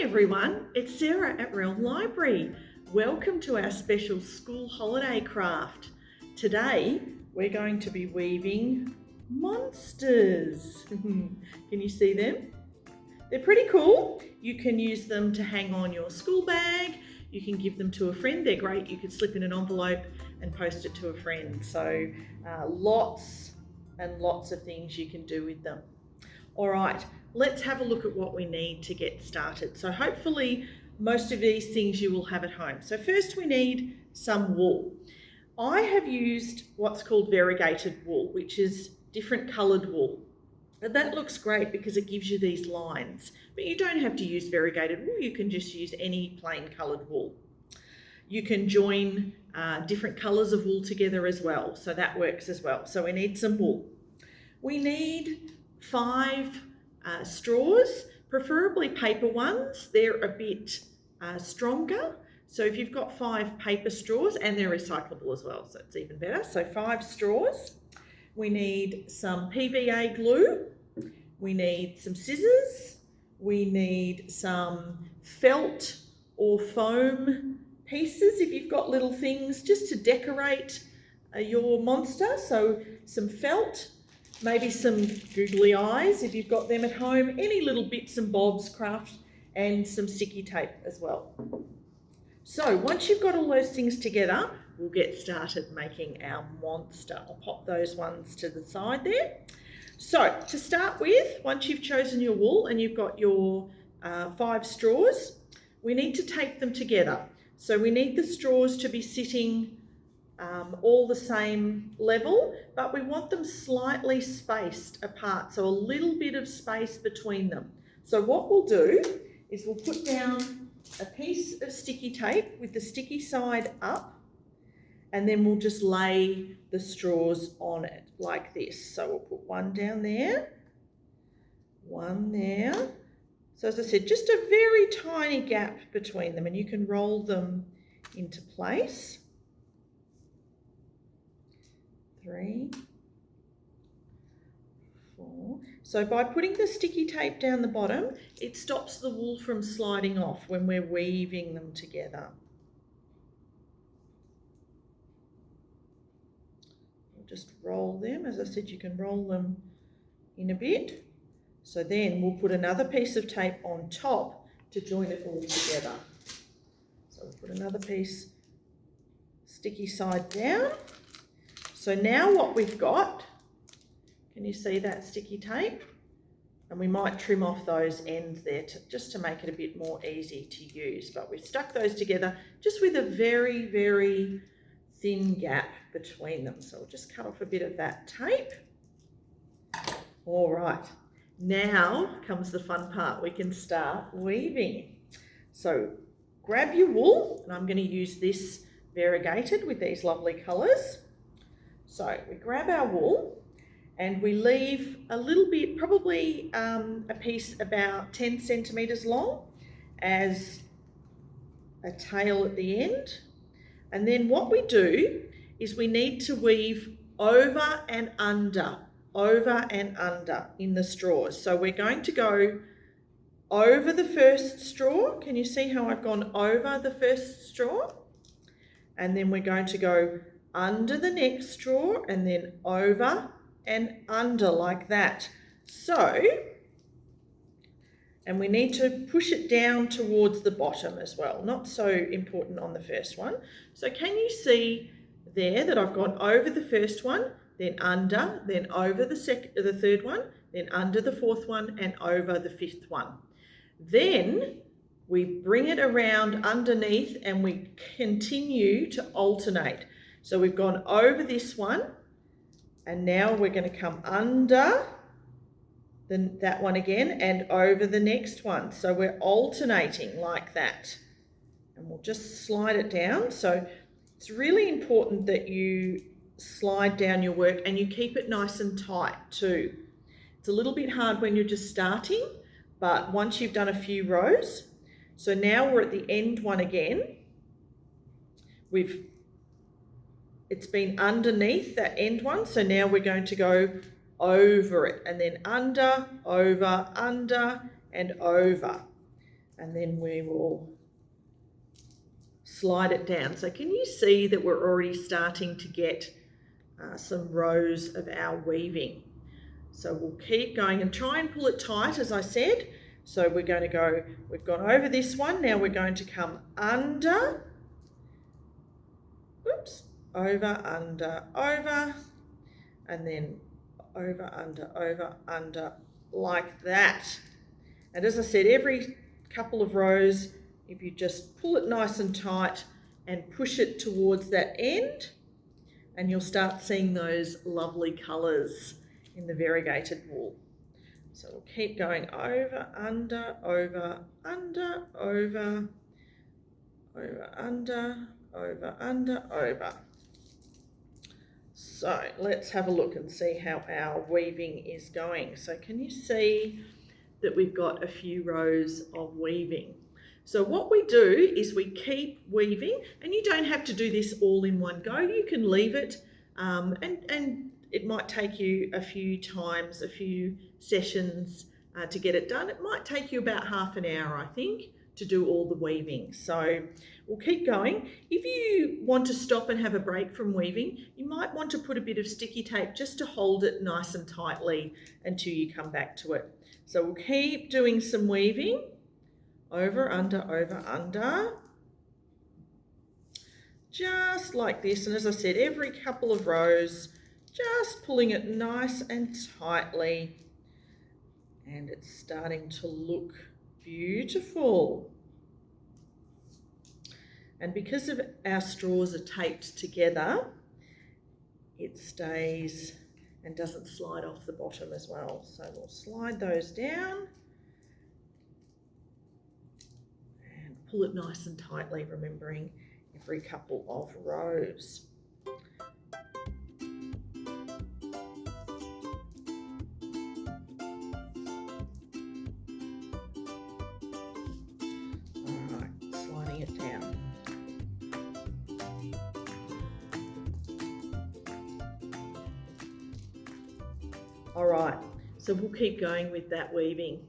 everyone, it's Sarah at Realm Library. Welcome to our special school holiday craft. Today we're going to be weaving monsters. Can you see them? They're pretty cool. You can use them to hang on your school bag. You can give them to a friend. They're great. You could slip in an envelope and post it to a friend. So lots and lots of things you can do with them. All right, let's have a look at what we need to get started. So hopefully most of these things you will have at home. So first we need some wool. I have used what's called variegated wool, which is different coloured wool. And that looks great because it gives you these lines, but you don't have to use variegated wool. You can just use any plain coloured wool. You can join different colours of wool together as well, so that works as well. So we need some wool. We need 5 straws, preferably paper ones. They're a bit stronger. So if you've got 5 paper straws, and they're recyclable as well, so it's even better. So 5 straws. We need some PVA glue. We need some scissors. We need some felt or foam pieces if you've got little things just to decorate your monster. So some felt, maybe some googly eyes if you've got them at home, any little bits and bobs craft, and some sticky tape as well. So once you've got all those things together, we'll get started making our monster. I'll pop those ones to the side there. So to start with, once you've chosen your wool and you've got your 5 straws, we need to tape them together. So we need the straws to be sitting all the same level, but we want them slightly spaced apart, so a little bit of space between them. So what we'll do is we'll put down a piece of sticky tape with the sticky side up, and then we'll just lay the straws on it like this. So we'll put one down there, one there. So as I said, just a very tiny gap between them, and you can roll them into place. 3, 4. So by putting the sticky tape down the bottom, it stops the wool from sliding off when we're weaving them together. We'll just roll them. As I said, you can roll them in a bit. So then we'll put another piece of tape on top to join it all together. So we'll put another piece, sticky side down. So now what we've got, can you see that sticky tape? And we might trim off those ends there just to make it a bit more easy to use. But we've stuck those together just with a very, very thin gap between them. So we'll just cut off a bit of that tape. All right, now comes the fun part. We can start weaving. So grab your wool, and I'm going to use this variegated with these lovely colours. So we grab our wool and we leave a little bit, probably a piece about 10 centimetres long as a tail at the end. And then what we do is we need to weave over and under in the straws. So we're going to go over the first straw. Can you see how I've gone over the first straw? And then we're going to go under the next straw and then over and under like that. So, and we need to push it down towards the bottom as well. Not so important on the first one. So can you see there that I've gone over the first one, then under, then over the third one, then under the 4th one, and over the 5th one. Then we bring it around underneath and we continue to alternate. So we've gone over this one, and now we're going to come under that one again and over the next one. So we're alternating like that. And we'll just slide it down. So it's really important that you slide down your work and you keep it nice and tight too. It's a little bit hard when you're just starting, but once you've done a few rows. So now we're at the end one again. It's been underneath that end one, so now we're going to go over it, and then under, and over. and then we will slide it down. So can you see that we're already starting to get some rows of our weaving? So we'll keep going and try and pull it tight, as I said. So we're going to go, we've gone over this one, now we're going to come under, oops, over, under, over, and then over, under, like that. And as I said, every couple of rows, if you just pull it nice and tight and push it towards that end, and you'll start seeing those lovely colours in the variegated wool. So we'll keep going over, under, over, under, over, over, under, over, under, over. So let's have a look and see how our weaving is going. So can you see that we've got a few rows of weaving? So what we do is we keep weaving, and you don't have to do this all in one go. You can leave it and it might take you a few times, a few sessions to get it done. It might take you about half an hour, I think, to do all the weaving. So we'll keep going. If you want to stop and have a break from weaving, you might want to put a bit of sticky tape just to hold it nice and tightly until you come back to it. So we'll keep doing some weaving. Over, under, just like this. And as I said, every couple of rows, just pulling it nice and tightly. And it's starting to look beautiful. And because of our straws are taped together, it stays and doesn't slide off the bottom as well. So we'll slide those down. Pull it nice and tightly, remembering every couple of rows. All right, sliding it down. All right, so we'll keep going with that weaving.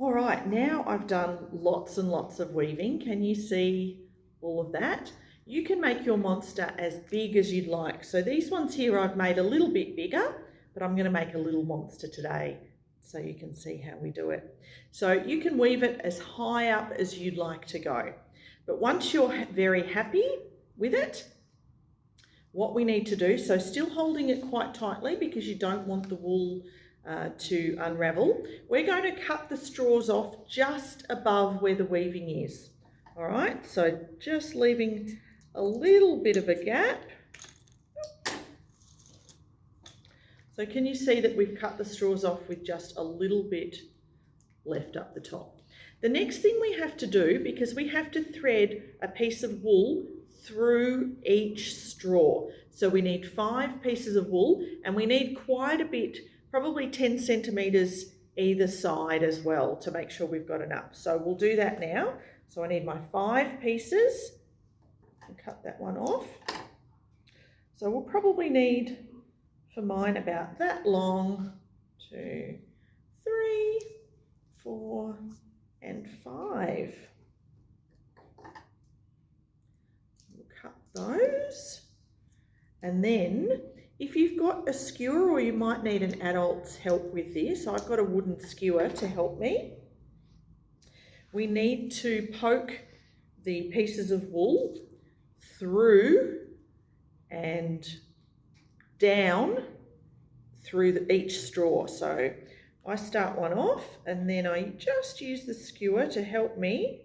All right, now I've done lots and lots of weaving. Can you see all of that? You can make your monster as big as you'd like. So these ones here I've made a little bit bigger, but I'm going to make a little monster today so you can see how we do it. So you can weave it as high up as you'd like to go. But once you're very happy with it, what we need to do, so still holding it quite tightly because you don't want the wool to unravel, we're going to cut the straws off just above where the weaving is. All right, so just leaving a little bit of a gap. So can you see that we've cut the straws off with just a little bit left up the top? The next thing we have to do, because we have to thread a piece of wool through each straw. So we need 5 pieces of wool, and we need quite a bit, probably 10 centimetres either side as well, to make sure we've got enough. So we'll do that now. So I need my 5 pieces. I'll cut that one off. So we'll probably need, for mine, about that long. 2, 3, 4, and 5. We'll cut those. And then if you've got a skewer, or you might need an adult's help with this, I've got a wooden skewer to help me. We need to poke the pieces of wool through and down through each straw. So I start one off, and then I just use the skewer to help me.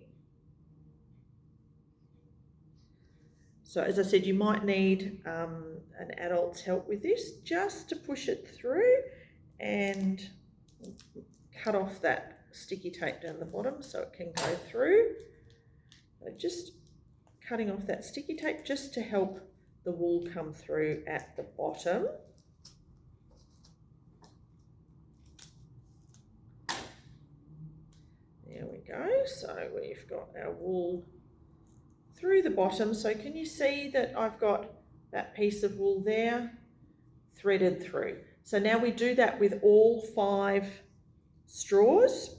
So as I said, you might need an adult's help with this, just to push it through and cut off that sticky tape down the bottom so it can go through. So just cutting off that sticky tape just to help the wool come through at the bottom. There we go. So we've got our wool through the bottom. So can you see that I've got that piece of wool there threaded through? So now we do that with all 5 straws.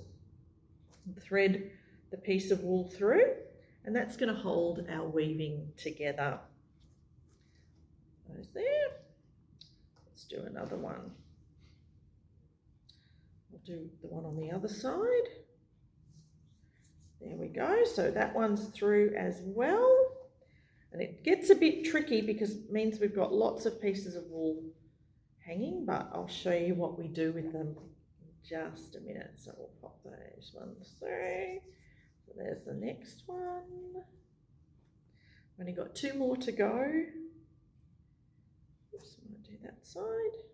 thread the piece of wool through, and that's going to hold our weaving together. Those there. Let's do another one. We'll do the one on the other side. There we go. So that one's through as well. And it gets a bit tricky because it means we've got lots of pieces of wool hanging, but I'll show you what we do with them in just a minute. So we'll pop those ones through. So there's the next one. Only got 2 more to go. Oops, I'm going to do that side.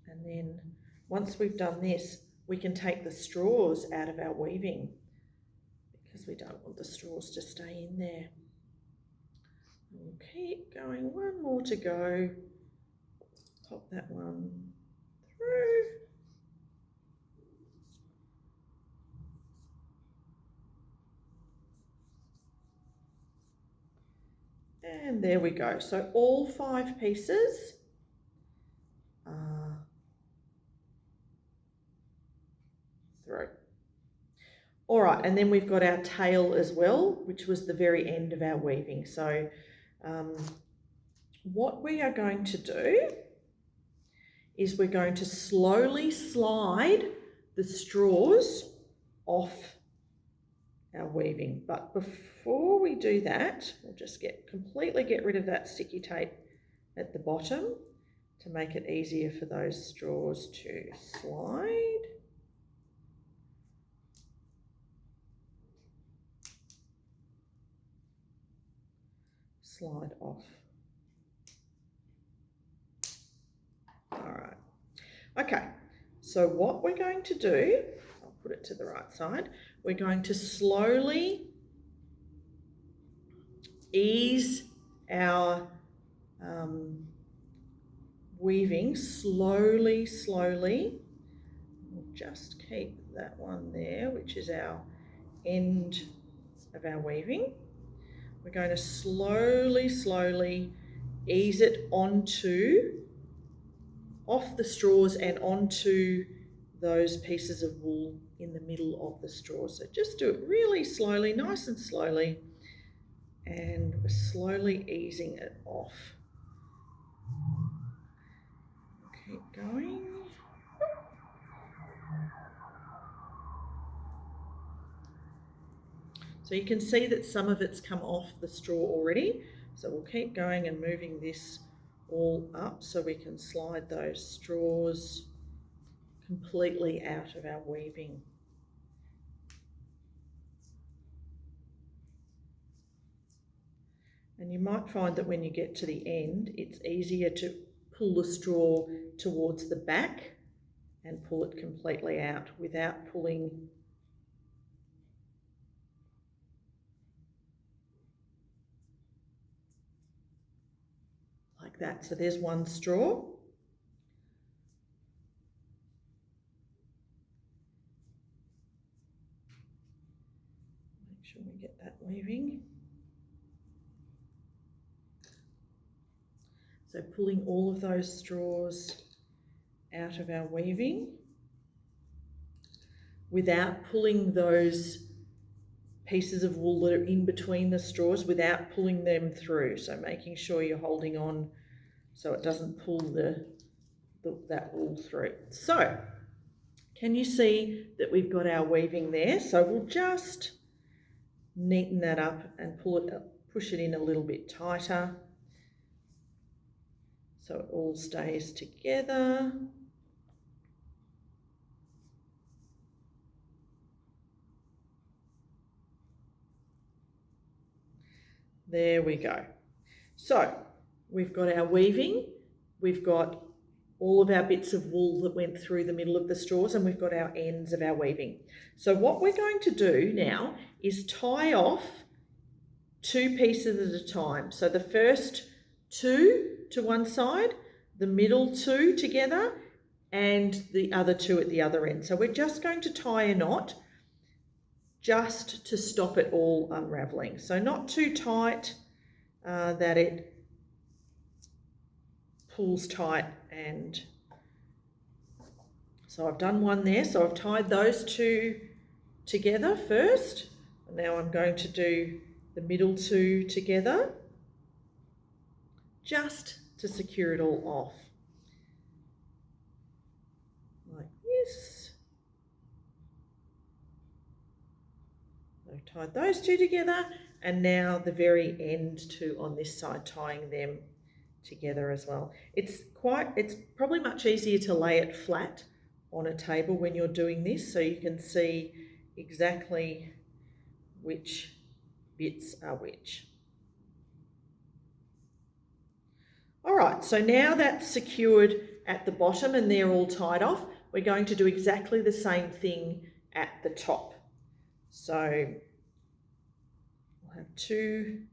And then once we've done this, we can take the straws out of our weaving because we don't want the straws to stay in there. We'll keep going, 1 more to go. Pop that one through. And there we go. So all 5 pieces are through. All right, and then we've got our tail as well, which was the very end of our weaving. So what we are going to do is we're going to slowly slide the straws off our weaving. But before we do that, we'll just completely get rid of that sticky tape at the bottom to make it easier for those straws to slide. Slide off. All right. Okay, so what we're going to do, I'll put it to the right side, we're going to slowly ease our weaving slowly. We'll just keep that one there, which is our end of our weaving. We're going to slowly ease it off the straws and onto those pieces of wool in the middle of the straw. So just do it really slowly, nice and slowly, and we're slowly easing it off. Keep going. So you can see that some of it's come off the straw already. So we'll keep going and moving this all up so we can slide those straws completely out of our weaving. And you might find that when you get to the end, it's easier to pull the straw towards the back and pull it completely out without pulling like that. So there's one straw. Make sure we get that weaving. So pulling all of those straws out of our weaving without pulling those pieces of wool that are in between the straws, without pulling them through. So making sure you're holding on so it doesn't pull that wool through. So can you see that we've got our weaving there? So we'll just neaten that up and push it in a little bit tighter so it all stays together. There we go. So we've got our weaving, we've got all of our bits of wool that went through the middle of the straws, and we've got our ends of our weaving. So what we're going to do now is tie off 2 pieces at a time. So the first 2 to one side, the middle 2 together, and the other 2 at the other end. So we're just going to tie a knot just to stop it all unraveling. So not too tight that it pulls tight and So I've done one there, so I've tied those two together first, and now I'm going to do the middle two together, just to secure it all off, like this. I've tied those two together, and now the very end two on this side, tying them together as well. It's probably much easier to lay it flat on a table when you're doing this, so you can see exactly which bits are which. All right, so now that's secured at the bottom and they're all tied off, we're going to do exactly the same thing at the top. So we'll have two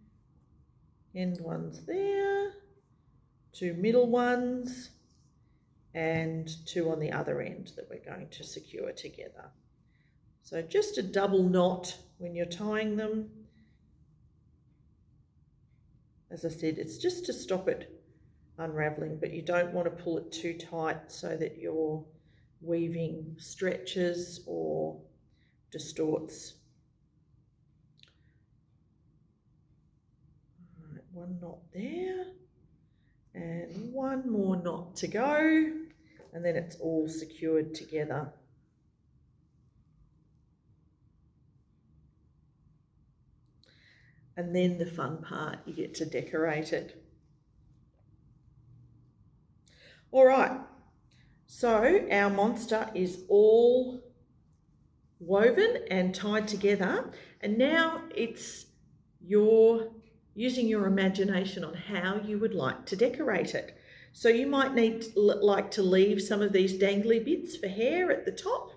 end ones there, two middle ones, and two on the other end that we're going to secure together. So just a double knot when you're tying them. As I said, it's just to stop it unraveling, but you don't want to pull it too tight so that your weaving stretches or distorts. All right, one knot there and one more knot to go, and then it's all secured together. And then the fun part, you get to decorate it. All right, so our monster is all woven and tied together, and now it's using your imagination on how you would like to decorate it. So you might like to leave some of these dangly bits for hair at the top.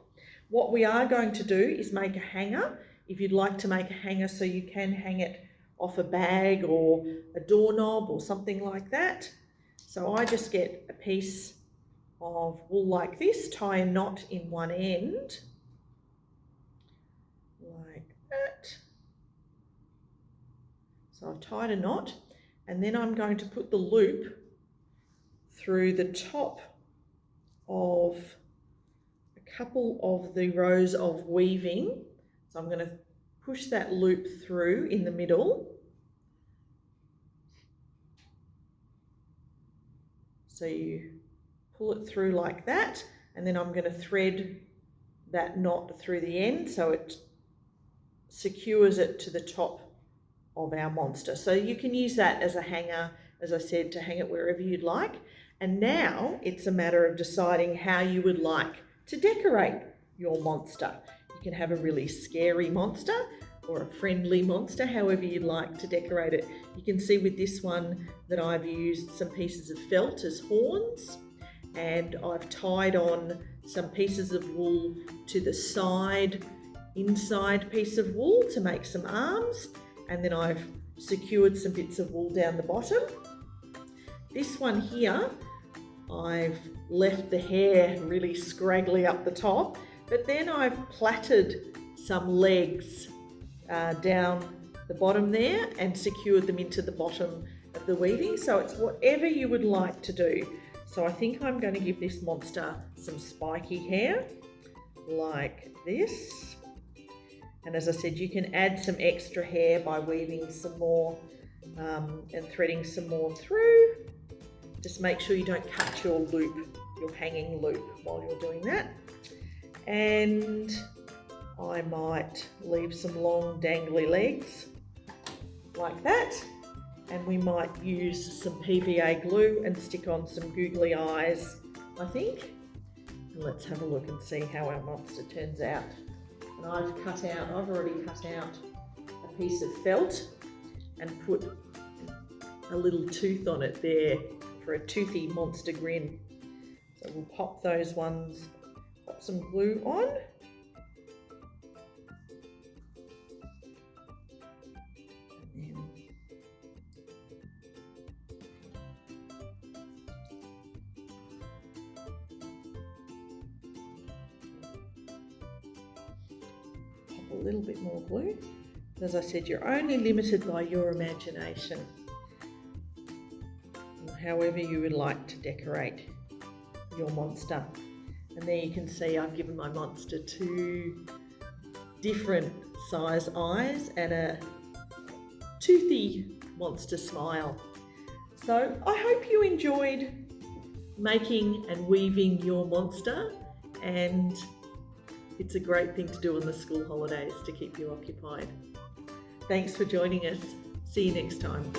What we are going to do is make a hanger. If you'd like to make a hanger so you can hang it off a bag or a doorknob or something like that. So I just get a piece of wool like this, tie a knot in one end, like that. So I've tied a knot, and then I'm going to put the loop through the top of a couple of the rows of weaving. So I'm going to push that loop through in the middle. So you pull it through like that, and then I'm going to thread that knot through the end so it secures it to the top of our monster. So you can use that as a hanger, as I said, to hang it wherever you'd like. And now it's a matter of deciding how you would like to decorate your monster. You can have a really scary monster or a friendly monster, however you'd like to decorate it. You can see with this one that I've used some pieces of felt as horns, and I've tied on some pieces of wool to the inside piece of wool to make some arms, and then I've secured some bits of wool down the bottom. This one here, I've left the hair really scraggly up the top, but then I've plaited some legs down the bottom there and secured them into the bottom of the weaving. So it's whatever you would like to do. So I think I'm going to give this monster some spiky hair like this. And as I said, you can add some extra hair by weaving some more and threading some more through. Just make sure you don't cut your loop, your hanging loop, while you're doing that. And I might leave some long dangly legs like that. And we might use some PVA glue and stick on some googly eyes, I think. And let's have a look and see how our monster turns out. And I've already cut out a piece of felt and put a little tooth on it there for a toothy monster grin. So we'll pop those ones, pop some glue on. And then pop a little bit more glue. As I said, you're only limited by your imagination, however you would like to decorate your monster. And there you can see I've given my monster 2 different size eyes and a toothy monster smile. So I hope you enjoyed making and weaving your monster, and it's a great thing to do on the school holidays to keep you occupied. Thanks for joining us. See you next time.